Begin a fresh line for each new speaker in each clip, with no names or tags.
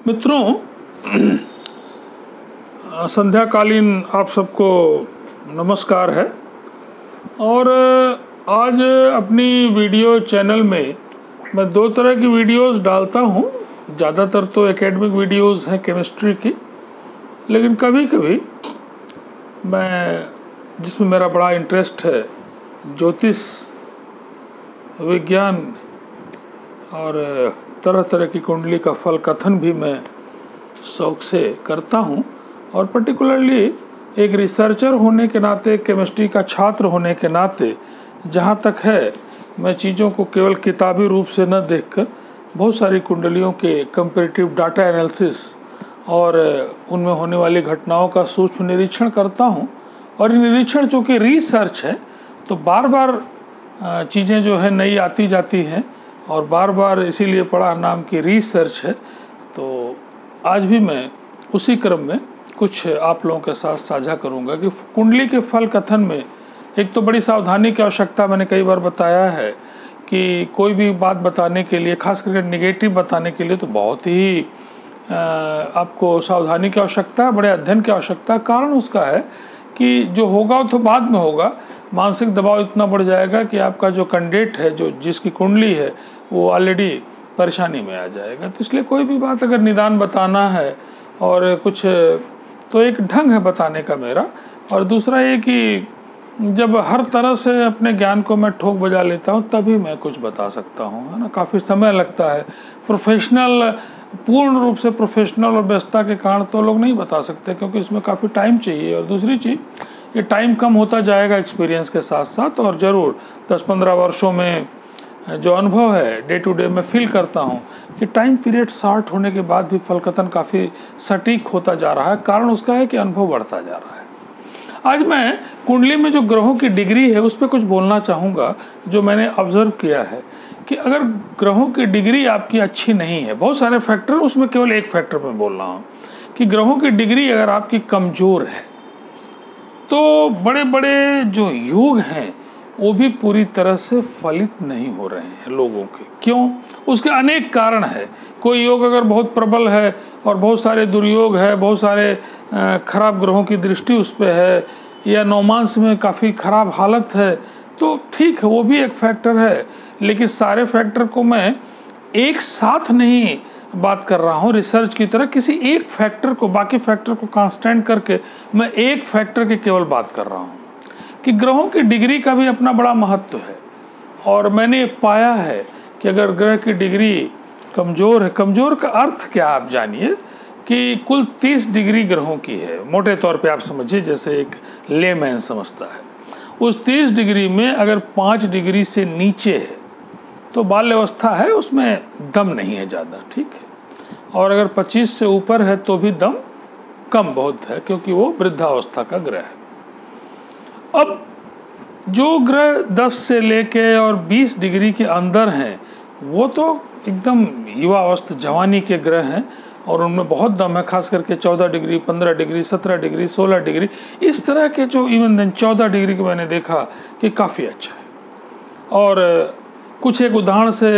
मित्रों, संध्याकालीन आप सबको नमस्कार है। और आज अपनी वीडियो चैनल में मैं दो तरह की वीडियोस डालता हूँ। ज़्यादातर तो एकेडमिक वीडियोस हैं केमिस्ट्री की, लेकिन कभी कभी मैं जिसमें मेरा बड़ा इंटरेस्ट है, ज्योतिष विज्ञान और तरह तरह की कुंडली का फल कथन भी मैं शौक से करता हूँ। और पर्टिकुलरली एक रिसर्चर होने के नाते, केमिस्ट्री का छात्र होने के नाते, जहाँ तक है मैं चीज़ों को केवल किताबी रूप से न देखकर बहुत सारी कुंडलियों के कंपैरेटिव डाटा एनालिसिस और उनमें होने वाली घटनाओं का सूक्ष्म निरीक्षण करता हूँ। और ये निरीक्षण चूँकि रिसर्च है तो बार बार चीज़ें जो है नई आती जाती हैं और बार बार इसीलिए पढ़ा नाम की रिसर्च है। तो आज भी मैं उसी क्रम में कुछ आप लोगों के साथ साझा करूंगा कि कुंडली के फल कथन में एक तो बड़ी सावधानी की आवश्यकता, मैंने कई बार बताया है कि कोई भी बात बताने के लिए, खास करके नेगेटिव बताने के लिए, तो बहुत ही आपको सावधानी की आवश्यकता है, बड़े अध्ययन की आवश्यकता है। कारण उसका है कि जो होगा तो बाद में होगा। मानसिक दबाव इतना बढ़ जाएगा कि आपका जो कैंडिडेट है, जो जिसकी कुंडली है, वो ऑलरेडी परेशानी में आ जाएगा। तो इसलिए कोई भी बात अगर निदान बताना है और कुछ, तो एक ढंग है बताने का मेरा। और दूसरा ये कि जब हर तरह से अपने ज्ञान को मैं ठोक बजा लेता हूँ तभी मैं कुछ बता सकता हूँ, है ना। काफ़ी समय लगता है। प्रोफेशनल, पूर्ण रूप से प्रोफेशनल और व्यस्तता के कारण तो लोग नहीं बता सकते, क्योंकि इसमें काफ़ी टाइम चाहिए। और दूसरी चीज़, ये टाइम कम होता जाएगा एक्सपीरियंस के साथ साथ। और ज़रूर 10-15 वर्षों में जो अनुभव है डे टू डे, मैं फील करता हूँ कि टाइम पीरियड शॉर्ट होने के बाद भी फलकथन काफ़ी सटीक होता जा रहा है। कारण उसका है कि अनुभव बढ़ता जा रहा है। आज मैं कुंडली में जो ग्रहों की डिग्री है उस पर कुछ बोलना चाहूँगा, जो मैंने ऑब्जर्व किया है कि अगर ग्रहों की डिग्री आपकी अच्छी नहीं है, बहुत सारे फैक्टर, उसमें केवल एक फैक्टर पर बोल रहा हूँ कि ग्रहों की डिग्री अगर आपकी कमज़ोर है तो बड़े बड़े जो योग हैं वो भी पूरी तरह से फलित नहीं हो रहे हैं लोगों के। क्यों? उसके अनेक कारण है। कोई योग अगर बहुत प्रबल है और बहुत सारे दुर्योग है, बहुत सारे खराब ग्रहों की दृष्टि उस पर है, या नौमांस में काफ़ी खराब हालत है, तो ठीक है, वो भी एक फैक्टर है। लेकिन सारे फैक्टर को मैं एक साथ नहीं बात कर रहा हूँ रिसर्च की तरह, किसी एक फैक्टर को, बाकी फैक्टर को कांस्टेंट करके मैं एक फैक्टर की केवल बात कर रहा हूँ कि ग्रहों की डिग्री का भी अपना बड़ा महत्व है। और मैंने पाया है कि अगर ग्रह की डिग्री कमज़ोर है, कमज़ोर का अर्थ क्या आप जानिए कि कुल 30 डिग्री ग्रहों की है, मोटे तौर पे आप समझिए, जैसे एक लेमैन समझता है। उस 30 डिग्री में अगर 5 डिग्री से नीचे है तो बाल्यावस्था है, उसमें दम नहीं है ज़्यादा, ठीक है। और अगर 25 से ऊपर है तो भी दम कम बहुत है, क्योंकि वो वृद्धावस्था का ग्रह है। अब जो ग्रह 10 से लेके और 20 डिग्री के अंदर हैं वो तो एकदम युवा अवस्था, जवानी के ग्रह हैं और उनमें बहुत दम है। खास करके 14 डिग्री, 15 डिग्री, 17 डिग्री, 16 डिग्री, इस तरह के जो इवन देन 14 डिग्री के मैंने देखा कि काफ़ी अच्छा है। और कुछ एक उदाहरण से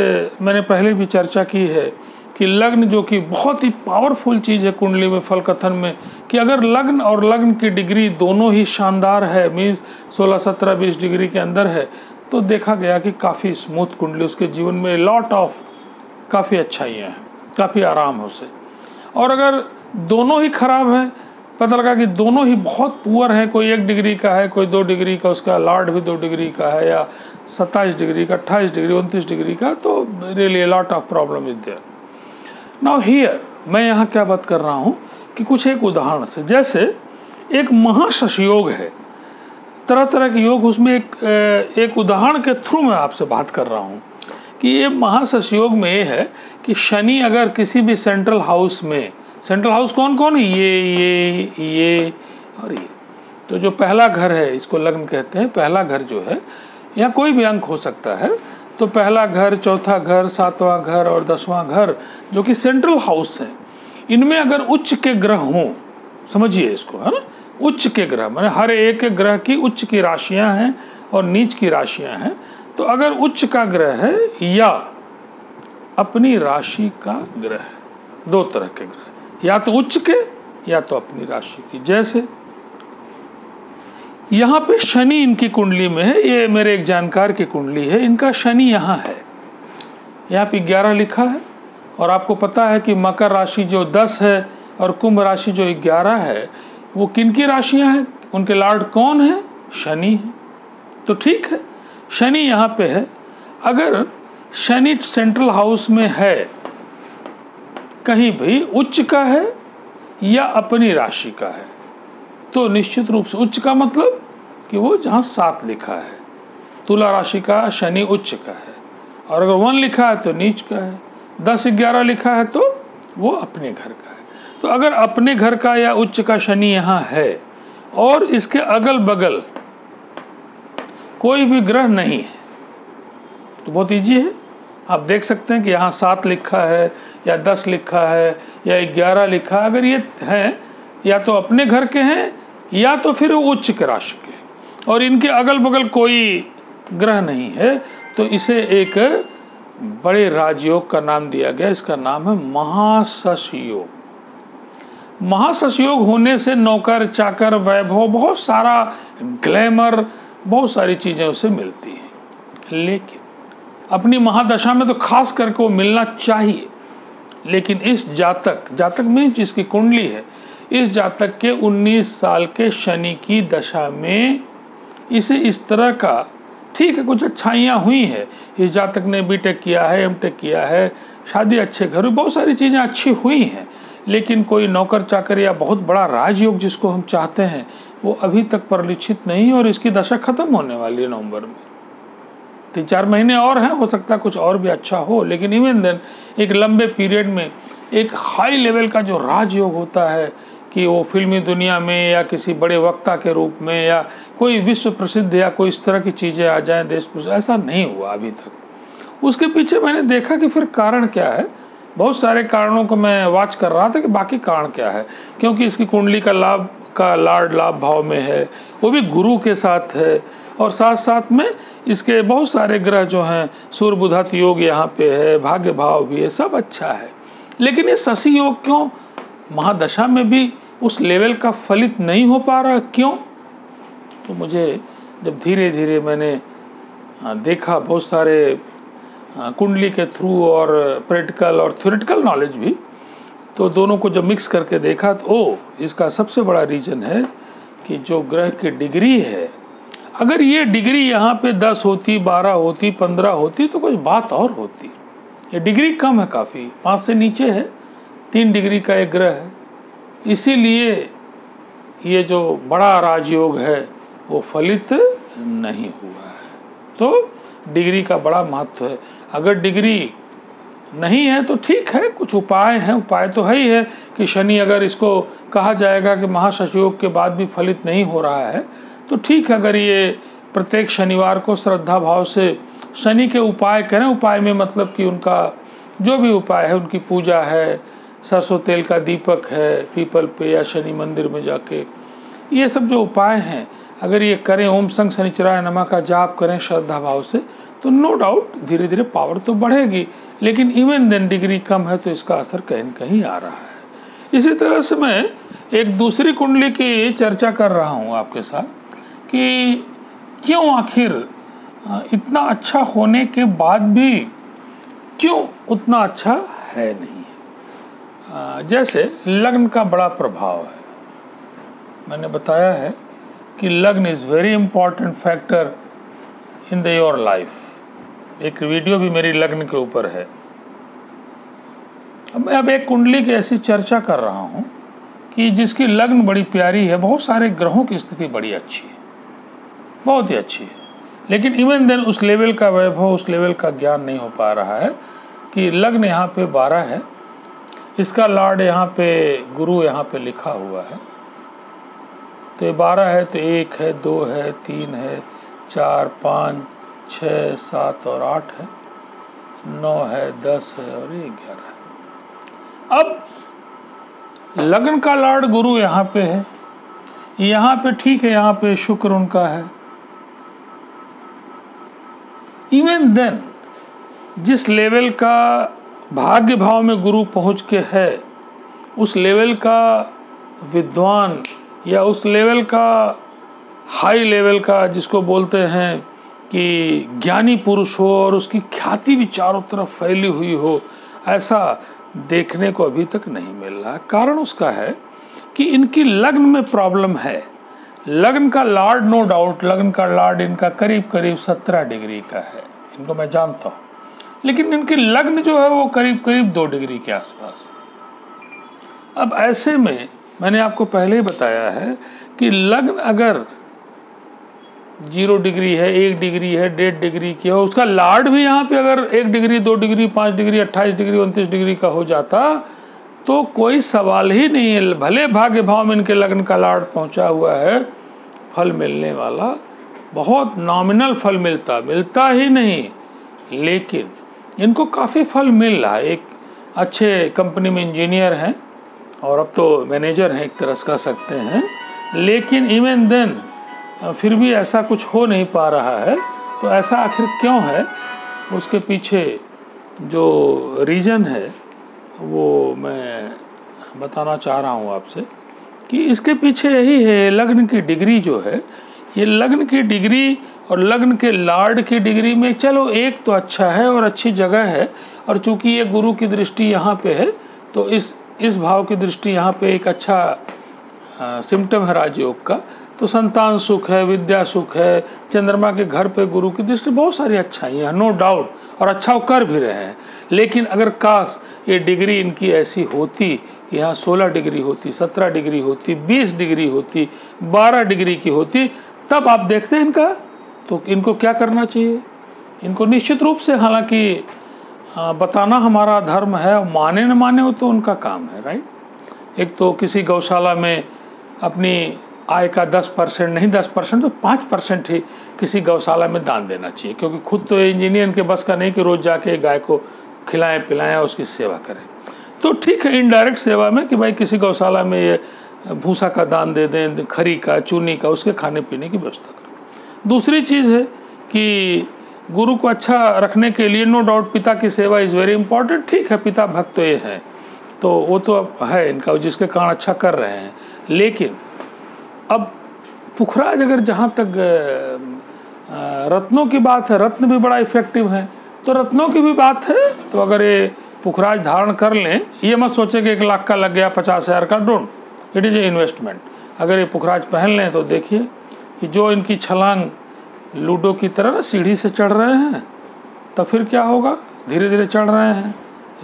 मैंने पहले भी चर्चा की है कि लग्न, जो कि बहुत ही पावरफुल चीज़ है कुंडली में फल कथन में, कि अगर लग्न और लग्न की डिग्री दोनों ही शानदार है, मीन्स 16, 17, 20 डिग्री के अंदर है, तो देखा गया कि काफ़ी स्मूथ कुंडली, उसके जीवन में लॉट ऑफ काफ़ी अच्छाइयाँ हैं, काफ़ी आराम है उसे। और अगर दोनों ही खराब है, पता लगा कि दोनों ही बहुत पुअर है, कोई 1 डिग्री का है, कोई 2 डिग्री का, उसका लॉर्ड भी 2 डिग्री का है, या 27 डिग्री का, 28 डिग्री, 29 डिग्री का, तो really lot of problem is there. Now here मैं यहाँ क्या बात कर रहा हूँ कि कुछ एक उदाहरण से, जैसे एक महाशश योग है, तरह तरह के योग, उसमें एक उदाहरण के थ्रू मैं आपसे बात कर रहा हूँ कि ये महाशश योग में ये है कि शनि अगर किसी भी सेंट्रल हाउस में, सेंट्रल हाउस कौन कौन है, ये और ये, तो जो पहला घर है, इसको लग्न कहते हैं, पहला घर जो है, या कोई भी अंक हो सकता है, तो पहला घर, चौथा घर, 7वां घर और 10वां घर जो कि सेंट्रल हाउस है, इनमें अगर उच्च के ग्रह हों, समझिए इसको, है ना, उच्च के ग्रह, माने हर एक ग्रह की उच्च की राशियां हैं और नीच की राशियां हैं। तो अगर उच्च का ग्रह है या अपनी राशि का ग्रह, दो तरह के ग्रह, या तो उच्च के या तो अपनी राशि की। जैसे यहाँ पे शनि इनकी कुंडली में है, ये मेरे एक जानकार की कुंडली है, इनका शनि यहाँ है, यहाँ पे 11 लिखा है। और आपको पता है कि मकर राशि जो 10 है और कुंभ राशि जो 11 है, वो किनकी राशियाँ हैं, उनके लॉर्ड कौन है, शनि है। तो ठीक है, शनि यहाँ पे है। अगर शनि सेंट्रल हाउस में है, कहीं भी उच्च का है या अपनी राशि का है, तो निश्चित रूप से उच्च का मतलब कि वो जहाँ 7 लिखा है, तुला राशि का शनि उच्च का है, और अगर 1 लिखा है तो नीच का है, 10-11 लिखा है तो वो अपने घर का है। तो अगर अपने घर का या उच्च का शनि यहाँ है और इसके अगल बगल कोई भी ग्रह नहीं है, तो बहुत ईजी है। आप देख सकते हैं कि यहाँ 7 लिखा है या 10 लिखा है या 11 लिखा है, अगर ये हैं या तो अपने घर के हैं या तो फिर वो उच्च के राशि के, और इनके अगल बगल कोई ग्रह नहीं है, तो इसे एक बड़े राजयोग का नाम दिया गया। इसका नाम है महाशश योग। महाशश योग होने से नौकर चाकर वैभव, बहुत सारा ग्लैमर, बहुत सारी चीज़ें उसे मिलती हैं। लेकिन अपनी महादशा में तो खास करके वो मिलना चाहिए। लेकिन इस जातक में जिसकी कुंडली है, इस जातक के 19 साल के शनि की दशा में इसे इस तरह का, ठीक है कुछ अच्छाइयाँ हुई है, इस जातक ने बीटेक किया है, एमटेक किया है, शादी अच्छे घर में, बहुत सारी चीज़ें अच्छी हुई हैं, लेकिन कोई नौकर चाकर या बहुत बड़ा राजयोग जिसको हम चाहते हैं वो अभी तक परिलक्षित नहीं, और इसकी दशा खत्म होने वाली है नवंबर में। 3-4 महीने और हैं, हो सकता है कुछ और भी अच्छा हो, लेकिन इवन देन एक लंबे पीरियड में एक हाई लेवल का जो राजयोग होता है कि वो फिल्मी दुनिया में या किसी बड़े वक्ता के रूप में या कोई विश्व प्रसिद्ध या कोई इस तरह की चीज़ें आ जाएं देश प्रसिद्ध, ऐसा नहीं हुआ अभी तक। उसके पीछे मैंने देखा कि फिर कारण क्या है। बहुत सारे कारणों को मैं वॉच कर रहा था कि बाकी कारण क्या है, क्योंकि इसकी कुंडली का लॉर्ड लाभ भाव में है, वो भी गुरु के साथ है, और साथ साथ में इसके बहुत सारे ग्रह जो हैं, सूर्य बुधत योग यहाँ पे है, भाग्य भाव भी है, सब अच्छा है। लेकिन ये शशि योग क्यों महादशा में भी उस लेवल का फलित नहीं हो पा रहा, क्यों? तो मुझे जब धीरे धीरे मैंने देखा बहुत सारे कुंडली के थ्रू और प्रैक्टिकल और थ्योरेटिकल नॉलेज भी, तो दोनों को जब मिक्स करके देखा तो इसका सबसे बड़ा रीज़न है कि जो ग्रह की डिग्री है, अगर ये डिग्री यहाँ पे 10 होती, 12 होती, 15 होती तो कुछ बात और होती। ये डिग्री कम है, काफ़ी 5 से नीचे है, 3 डिग्री का एक ग्रह है, इसीलिए ये जो बड़ा राजयोग है वो फलित नहीं हुआ है। तो डिग्री का बड़ा महत्व है। अगर डिग्री नहीं है तो ठीक है, कुछ उपाय हैं, उपाय तो है ही है कि शनि, अगर इसको कहा जाएगा कि महाशश योग के बाद भी फलित नहीं हो रहा है तो ठीक है, अगर ये प्रत्येक शनिवार को श्रद्धा भाव से शनि के उपाय करें, उपाय में मतलब कि उनका जो भी उपाय है, उनकी पूजा है, सरसों तेल का दीपक है पीपल पे या शनि मंदिर में जाके, ये सब जो उपाय हैं अगर ये करें, ओम संग शनिचराय नमः का जाप करें श्रद्धा भाव से, तो नो डाउट धीरे धीरे पावर तो बढ़ेगी। लेकिन इवन देन डिग्री कम है तो इसका असर कहीं न कहीं आ रहा है। इसी तरह से मैं एक दूसरी कुंडली की चर्चा कर रहा हूँ आपके साथ कि क्यों आखिर इतना अच्छा होने के बाद भी क्यों उतना अच्छा है नहीं। जैसे लग्न का बड़ा प्रभाव है, मैंने बताया है कि लग्न is very important factor in the your life. एक वीडियो भी मेरी लग्न के ऊपर है। अब एक कुंडली की ऐसी चर्चा कर रहा हूँ कि जिसकी लग्न बड़ी प्यारी है, बहुत सारे ग्रहों की स्थिति बड़ी अच्छी है, बहुत ही अच्छी है, लेकिन इवन देन उस लेवल का वैभव, उस लेवल का ज्ञान नहीं हो पा रहा है कि लग्न यहाँ पे 12 है, इसका लॉर्ड यहाँ पे गुरु यहाँ पे लिखा हुआ है, तो ये 12 है तो 1 है, 2 है, 3 है, 4, 5, 6, 7 और 8 है, 9 है, 10 है और ये 11 है। अब लग्न का लॉर्ड गुरु यहाँ पे है, यहाँ पे ठीक है, यहाँ पे शुक्र उनका है। इवन देन जिस लेवल का भाग्य भाव में गुरु पहुँच के है, उस लेवल का विद्वान या उस लेवल का हाई लेवल का जिसको बोलते हैं कि ज्ञानी पुरुष हो और उसकी ख्याति भी चारों तरफ फैली हुई हो, ऐसा देखने को अभी तक नहीं मिल रहा। कारण उसका है कि इनकी लग्न में प्रॉब्लम है। लग्न का लॉर्ड, नो डाउट लग्न का लॉर्ड इनका करीब करीब 17 डिग्री का है, इनको मैं जानता हूँ, लेकिन इनकी लग्न जो है वो करीब करीब 2 डिग्री के आसपास। अब ऐसे में मैंने आपको पहले ही बताया है कि लग्न अगर 0 डिग्री है, 1 डिग्री है, 1.5 डिग्री की हो, उसका लॉर्ड भी यहाँ पे अगर 1 degree, 2 degree, 5 degree, 28 degree, 29 degree का हो जाता तो कोई सवाल ही नहीं है। भले भाग्य भाव में इनके लग्न का लॉर्ड पहुँचा हुआ है, फल मिलने वाला बहुत नॉमिनल फल मिलता ही नहीं, लेकिन इनको काफ़ी फल मिल रहा है। एक अच्छे कंपनी में इंजीनियर हैं और अब तो मैनेजर हैं, एक तरह से कह सकते हैं, लेकिन इवन देन फिर भी ऐसा कुछ हो नहीं पा रहा है। तो ऐसा आखिर क्यों है, उसके पीछे जो रीज़न है वो मैं बताना चाह रहा हूँ आपसे कि इसके पीछे यही है, लग्न की डिग्री जो है, ये लग्न की डिग्री और लग्न के लॉर्ड की डिग्री में चलो एक तो अच्छा है और अच्छी जगह है, और चूंकि ये गुरु की दृष्टि यहाँ पे है तो इस भाव की दृष्टि यहाँ पे एक अच्छा सिम्टम है राजयोग का। तो संतान सुख है, विद्या सुख है, चंद्रमा के घर पे गुरु की दृष्टि, बहुत सारी अच्छाई है, नो डाउट, और अच्छा वो कर भी रहे हैं। लेकिन अगर काश ये डिग्री इनकी ऐसी होती कि यहाँ 16 डिग्री होती, 17 डिग्री होती, 20 डिग्री होती, 12 डिग्री की होती, तब आप देखते हैं इनका, तो इनको क्या करना चाहिए। इनको निश्चित रूप से, हालांकि बताना हमारा धर्म है, माने न माने वो तो उनका काम है, राइट। एक तो किसी गौशाला में अपनी आय का 10% नहीं, 10% तो 5% ही किसी गौशाला में दान देना चाहिए, क्योंकि खुद तो इंजीनियर के बस का नहीं कि रोज़ जाके गाय को खिलाएं पिलाएं और उसकी सेवा करें। तो ठीक है, इनडायरेक्ट सेवा में कि भाई किसी गौशाला में ये भूसा का दान दे दें, खरी का, चूनी का, उसके खाने पीने की व्यवस्था करें। दूसरी चीज़ है कि गुरु को अच्छा रखने के लिए नो डाउट पिता की सेवा इज़ वेरी इंपॉर्टेंट। ठीक है, पिता भक्त तो ये हैं, तो वो तो है इनका, जिसके कारण अच्छा कर रहे हैं। लेकिन अब पुखराज, अगर जहाँ तक रत्नों की बात है, रत्न भी बड़ा इफेक्टिव है, तो रत्नों की भी बात है। तो अगर ये पुखराज धारण कर लें, ये मत सोचे कि 1 लाख का लग गया, 50,000 का, don't, it is a investment. अगर ये पुखराज पहन लें तो देखिए कि जो इनकी छलांग लूडो की तरह ना सीढ़ी से चढ़ रहे हैं, तो फिर क्या होगा, धीरे धीरे चढ़ रहे हैं,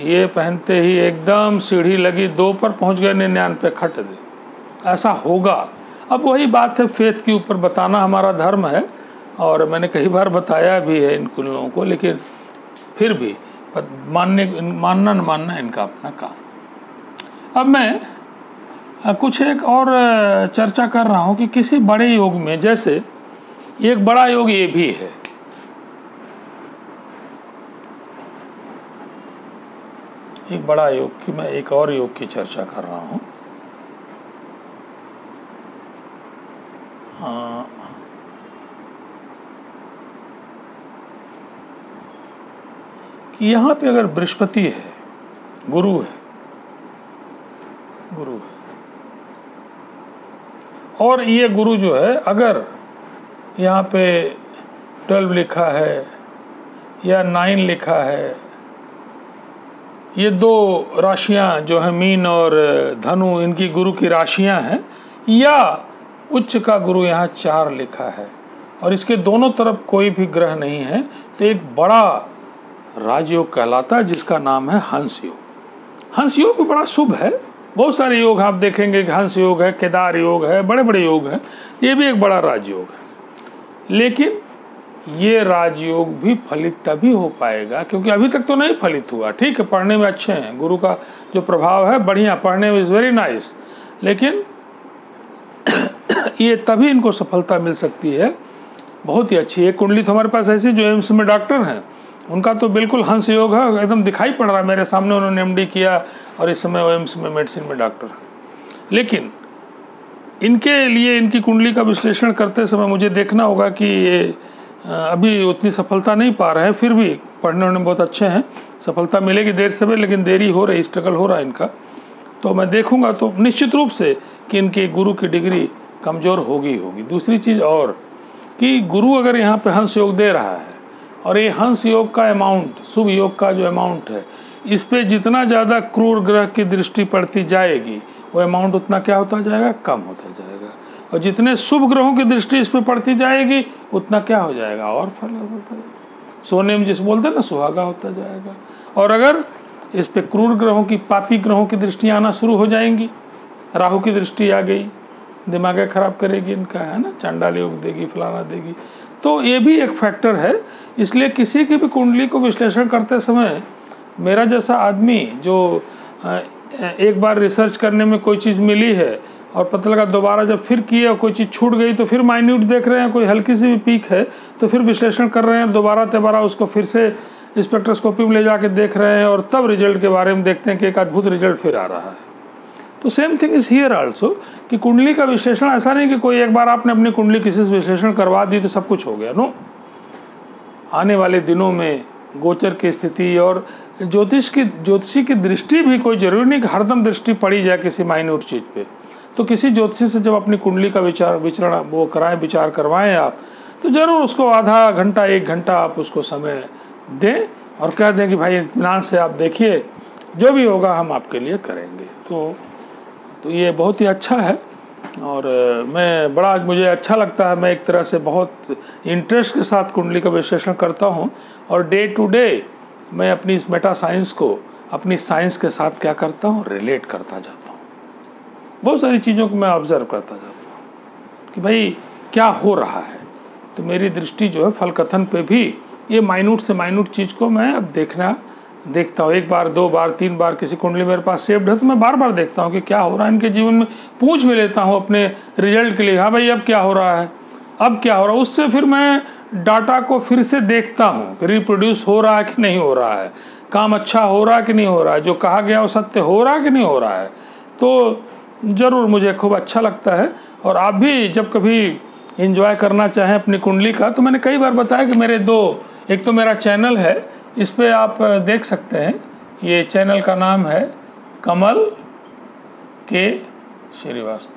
ये पहनते ही एकदम सीढ़ी लगी 2 पर पहुँच गए, 99 खट दे, ऐसा होगा। अब वही बात है, फेथ के ऊपर बताना हमारा धर्म है, और मैंने कई बार बताया भी है इन लोगों को, लेकिन फिर भी मानना न मानना इनका अपना काम। अब मैं कुछ एक और चर्चा कर रहा हूँ कि किसी बड़े योग में, जैसे एक बड़ा योग ये भी है, एक बड़ा योग की मैं एक और योग की चर्चा कर रहा हूँ। कि यहाँ पे अगर बृहस्पति है, गुरु है, और ये गुरु जो है अगर यहाँ पे 12 लिखा है या 9 लिखा है, ये 2 राशियाँ जो हैं मीन और धनु, इनकी गुरु की राशियाँ हैं, या उच्च का गुरु यहाँ 4 लिखा है और इसके दोनों तरफ कोई भी ग्रह नहीं है, तो एक बड़ा राजयोग कहलाता है जिसका नाम है हंस योग। हंस योग भी बड़ा शुभ है। बहुत सारे योग आप देखेंगे कि हंस योग है, केदार योग है, बड़े बड़े योग हैं, ये भी एक बड़ा राजयोग है। लेकिन ये राजयोग भी फलित तभी हो पाएगा, क्योंकि अभी तक तो नहीं फलित हुआ। ठीक है, पढ़ने में अच्छे हैं, गुरु का जो प्रभाव है बढ़िया, पढ़ने में इज़ वेरी नाइस, लेकिन ये तभी इनको सफलता मिल सकती है बहुत ही अच्छी। एक कुंडली तो हमारे पास ऐसी जो एम्स में डॉक्टर हैं, उनका तो बिल्कुल हंस योग है, एकदम दिखाई पड़ रहा है मेरे सामने, उन्होंने एमडी किया और इस समय वो एम्स में मेडिसिन में डॉक्टर है। लेकिन इनके लिए इनकी कुंडली का विश्लेषण करते समय मुझे देखना होगा कि ये अभी उतनी सफलता नहीं पा रहे हैं, फिर भी पढ़ने में बहुत अच्छे हैं, सफलता मिलेगी देर सवेर, लेकिन देरी हो रही, स्ट्रगल हो रहा है इनका। तो मैं देखूंगा तो निश्चित रूप से कि इनकी गुरु की डिग्री कमज़ोर होगी। दूसरी चीज़ और कि गुरु अगर यहाँ पे हंस योग दे रहा है और ये हंस योग का अमाउंट, शुभ योग का जो अमाउंट है, इस पे जितना ज़्यादा क्रूर ग्रह की दृष्टि पड़ती जाएगी वो अमाउंट उतना क्या होता जाएगा, कम होता जाएगा। और जितने शुभ ग्रहों की दृष्टि इस पे पड़ती जाएगी उतना क्या हो जाएगा, और फल होता जाएगा। सोने में जिस बोलते हैं ना, सुहागा होता जाएगा। और अगर इस पे क्रूर ग्रहों की, पापी ग्रहों की दृष्टि आना शुरू हो जाएंगी, राहु की दृष्टि आ गई, दिमाग खराब करेगी इनका, है ना, चांडाल योग देगी, फलाना देगी। तो ये भी एक फैक्टर है। इसलिए किसी की भी कुंडली को विश्लेषण करते समय मेरा जैसा आदमी जो एक बार रिसर्च करने में कोई चीज़ मिली है और पता लगा दोबारा जब फिर किए और कोई चीज़ छूट गई तो फिर माइन्यूट देख रहे हैं, कोई हल्की सी भी पीक है तो फिर विश्लेषण कर रहे हैं, दोबारा उसको फिर से स्पेक्ट्रोस्कोपी में ले जाके देख रहे हैं और तब रिजल्ट के बारे में देखते हैं कि एक अद्भुत रिजल्ट फिर आ रहा है। तो same thing is here also कि कुंडली का विश्लेषण ऐसा नहीं कि कोई एक बार आपने अपनी कुंडली किसी से विश्लेषण करवा दी तो सब कुछ हो गया। नो, आने वाले दिनों में गोचर की स्थिति और ज्योतिषी की दृष्टि भी कोई जरूरी नहीं कि हरदम दृष्टि पड़ी जाए किसी माइन्यूट चीज़ पे। तो किसी ज्योतिषी से जब अपनी कुंडली का विचार वो कराएं, विचार करवाएं आप, तो ज़रूर उसको आधा घंटा 1 घंटा आप उसको समय दें और कह दें कि भाई इत्मीनान से आप देखिए, जो भी होगा हम आपके लिए करेंगे। तो ये बहुत ही अच्छा है और मुझे अच्छा लगता है। मैं एक तरह से बहुत इंटरेस्ट के साथ कुंडली का विश्लेषण करता हूँ और डे टू डे मैं अपनी इस मेटा साइंस को अपनी साइंस के साथ क्या करता हूँ, रिलेट करता जाता हूँ। बहुत सारी चीज़ों को मैं ऑब्जर्व करता जाता हूँ कि भाई क्या हो रहा है। तो मेरी दृष्टि जो है फल कथन पे भी ये माइन्यूट से माइन्यूट चीज़ को मैं अब देखता हूँ। 1 बार 2 बार 3 बार किसी कुंडली मेरे पास सेव्ड है तो मैं बार बार देखता हूँ कि क्या हो रहा है इनके जीवन में, पूछ भी लेता हूँ अपने रिजल्ट के लिए, हाँ भाई अब क्या हो रहा है, अब क्या हो रहा है। उससे फिर मैं डाटा को फिर से देखता हूँ कि रिप्रोड्यूस हो रहा है कि नहीं हो रहा है, काम अच्छा हो रहा है कि नहीं हो रहा है, जो कहा गया वो सत्य हो रहा है कि नहीं हो रहा है। तो ज़रूर मुझे खूब अच्छा लगता है। और आप भी जब कभी एंजॉय करना चाहें अपनी कुंडली का, तो मैंने कई बार बताया कि एक तो मेरा चैनल है, इस पे आप देख सकते हैं। ये चैनल का नाम है कमल के श्रीवास्तव।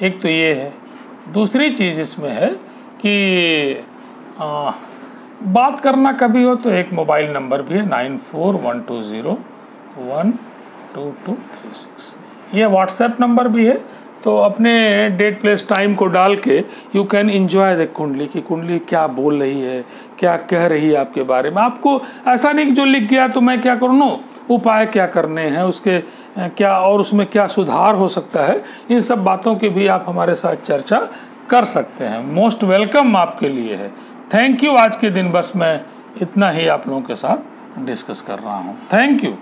एक तो ये है। दूसरी चीज़ इसमें है कि बात करना कभी हो तो एक मोबाइल नंबर भी है 9412012236। ये व्हाट्सएप नंबर भी है। तो अपने डेट प्लेस टाइम को डाल के यू कैन एंजॉय द कुंडली की कुंडली क्या बोल रही है, क्या कह रही है आपके बारे में। आपको ऐसा नहीं कि जो लिख गया तो मैं क्या करूँ, नो, उपाय क्या करने हैं उसके, क्या और उसमें क्या सुधार हो सकता है, इन सब बातों की भी आप हमारे साथ चर्चा कर सकते हैं। मोस्ट वेलकम आपके लिए है। Thank you. आज के दिन बस मैं इतना ही आप लोगों के साथ डिस्कस कर रहा हूँ। Thank you.